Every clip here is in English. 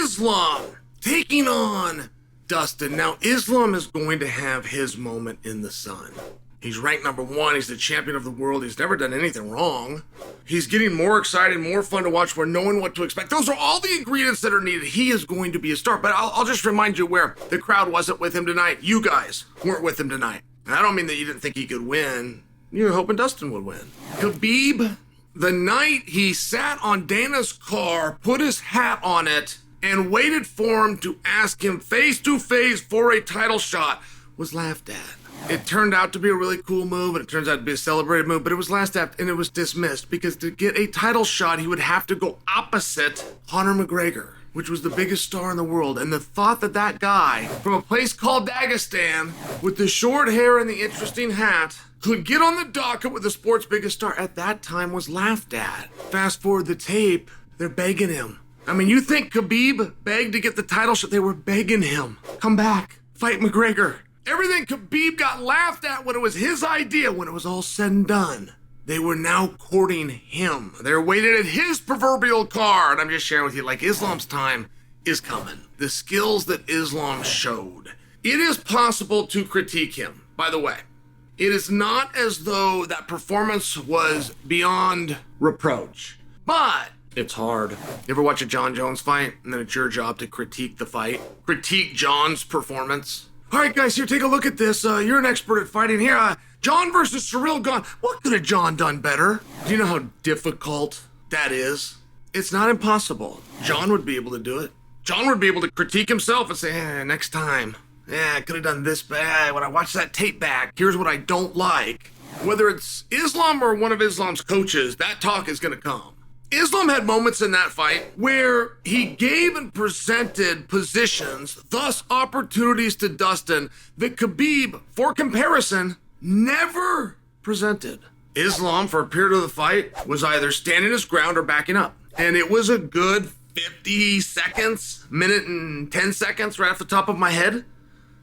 Islam taking on Dustin. Now, Islam is going to have his moment in the sun. He's ranked number 1. He's the champion of the world. He's never done anything wrong. He's getting more exciting, more fun to watch. We're knowing what to expect. Those are all the ingredients that are needed. He is going to be a star. But I'll just remind you where the crowd wasn't with him tonight. You guys weren't with him tonight. And I don't mean that you didn't think he could win. You were hoping Dustin would win. Khabib, the night he sat on Dana's car, put his hat on it, and waited for him to ask him face to face for a title shot, was laughed at. It turned out to be a really cool move, and it turns out to be a celebrated move, but it was laughed at and it was dismissed because to get a title shot, he would have to go opposite Conor McGregor, which was the biggest star in the world. And the thought that that guy from a place called Dagestan with the short hair and the interesting hat could get on the docket with the sport's biggest star at that time was laughed at. Fast forward the tape, they're begging him. I mean, you think Khabib begged to get the title shot? They were begging him. Come back, fight McGregor. Everything Khabib got laughed at when it was his idea, when it was all said and done. They were now courting him. They're waiting at his proverbial car. And I'm just sharing with you, like, Islam's time is coming. The skills that Islam showed. It is possible to critique him, by the way. It is not as though that performance was beyond reproach, but it's hard. You ever watch a Jon Jones fight and then it's your job to critique the fight? Critique Jon's performance? All right, guys, here, take a look at this. You're an expert at fighting here. Jon versus Ciryl Gane. What could have Jon done better? Do you know how difficult that is? It's not impossible. Jon would be able to do it. Jon would be able to critique himself and say, next time. I could have done this bad. When I watch that tape back, here's what I don't like. Whether it's Islam or one of Islam's coaches, that talk is going to come. Islam had moments in that fight where he gave and presented positions, thus opportunities to Dustin, that Khabib, for comparison, never presented. Islam, for a period of the fight, was either standing his ground or backing up. And it was a good 50 seconds, minute and 10 seconds right off the top of my head.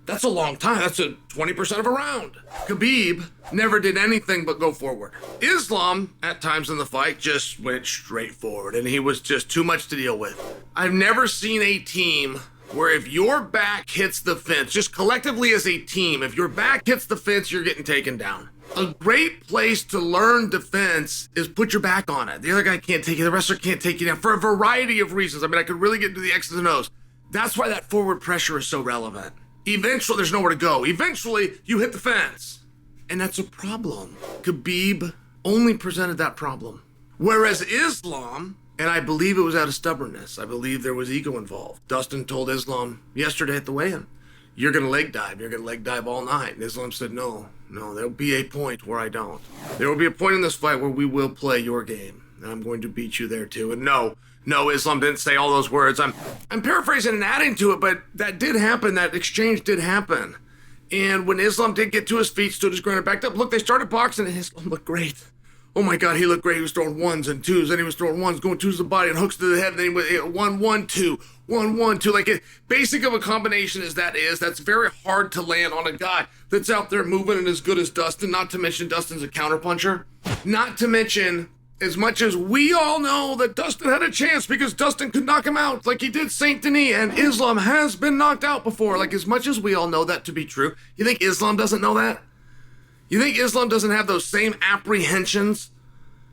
That's a long time. That's a 20% of a round. Khabib never did anything but go forward. Islam, at times in the fight, just went straight forward, and he was just too much to deal with. I've never seen a team where if your back hits the fence, just collectively as a team, if your back hits the fence, you're getting taken down. A great place to learn defense is put your back on it. The other guy can't take you, the wrestler can't take you down for a variety of reasons. I mean, I could really get into the X's and O's. That's why that forward pressure is so relevant. Eventually, there's nowhere to go. Eventually, you hit the fence. And that's a problem. Khabib only presented that problem. Whereas Islam, and I believe it was out of stubbornness, I believe there was ego involved. Dustin told Islam yesterday at the weigh-in, you're going to leg dive. You're going to leg dive all night. And Islam said, no, there'll be a point where I don't. There will be a point in this fight where we will play your game. And I'm going to beat you there too. And no, Islam didn't say all those words. I'm paraphrasing and adding to it, but that did happen. That exchange did happen. And when Islam did get to his feet, stood his ground and backed up, look, they started boxing and Islam looked great. Oh my God, he looked great. He was throwing ones and twos, and he was throwing ones, going twos to the body and hooks to the head, and then he went 1-1-2, 1-1-2. Like, it, basic of a combination as that is, that's very hard to land on a guy that's out there moving and as good as Dustin, not to mention Dustin's a counterpuncher. Not to mention, as much as we all know that Dustin had a chance because Dustin could knock him out like he did Saint Denis, and Islam has been knocked out before. Like, as much as we all know that to be true, you think Islam doesn't know that? You think Islam doesn't have those same apprehensions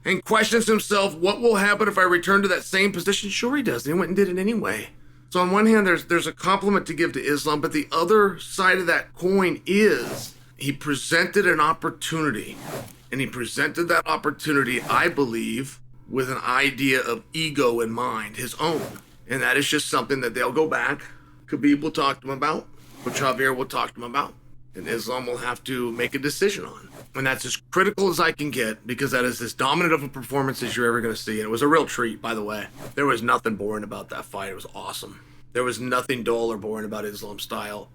and questions himself, what will happen if I return to that same position? Sure he does. He went and did it anyway. So on one hand, there's a compliment to give to Islam, but the other side of that coin is he presented an opportunity. And he presented that opportunity, I believe, with an idea of ego in mind, his own. And that is just something that they'll go back. Khabib will talk to him about. Javier will talk to him about. And Islam will have to make a decision on. And that's as critical as I can get, because that is as dominant of a performance as you're ever going to see. And it was a real treat, by the way. There was nothing boring about that fight. It was awesome. There was nothing dull or boring about Islam's style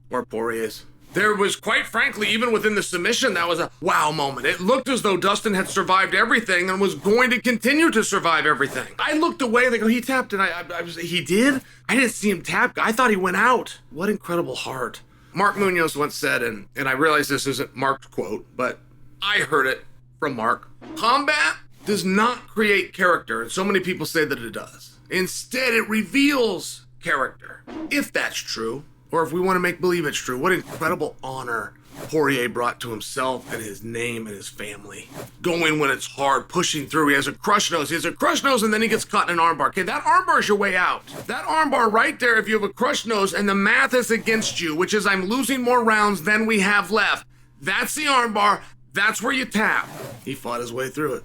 or Poirier's. There was, quite frankly, even within the submission, that was a wow moment. It looked as though Dustin had survived everything and was going to continue to survive everything. I looked away and they go, he tapped, and I was, he did? I didn't see him tap. I thought he went out. What incredible heart. Mark Munoz once said, and I realize this isn't Mark's quote, but I heard it from Mark. Combat does not create character, and so many people say that it does. Instead, it reveals character. If that's true, or if we want to make believe it's true, what incredible honor Poirier brought to himself and his name and his family. Going when it's hard, pushing through. He has a crush nose, and then he gets caught in an armbar. Okay, that armbar is your way out. That armbar right there, if you have a crush nose and the math is against you, which is I'm losing more rounds than we have left, that's the armbar. That's where you tap. He fought his way through it.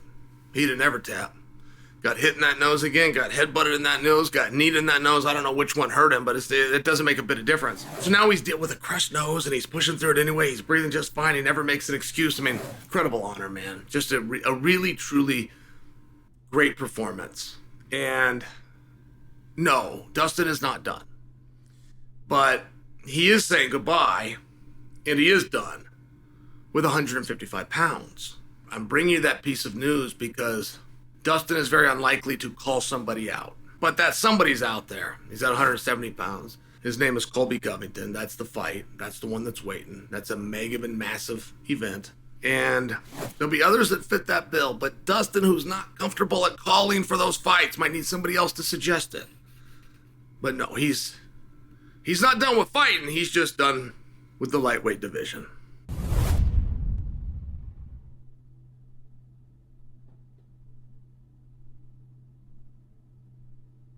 He didn't ever tap. Got hit in that nose again, got headbutted in that nose, got kneed in that nose. I don't know which one hurt him, but it doesn't make a bit of difference. So now he's dealing with a crushed nose and he's pushing through it anyway. He's breathing just fine. He never makes an excuse. I mean, incredible honor, man. Just a really, truly great performance. And no, Dustin is not done. But he is saying goodbye, and he is done with 155 pounds. I'm bringing you that piece of news because Dustin is very unlikely to call somebody out. But that somebody's out there. He's at 170 pounds. His name is Colby Covington. That's the fight. That's the one that's waiting. That's a mega and massive event. And there'll be others that fit that bill. But Dustin, who's not comfortable at calling for those fights, might need somebody else to suggest it. But no, he's not done with fighting. He's just done with the lightweight division.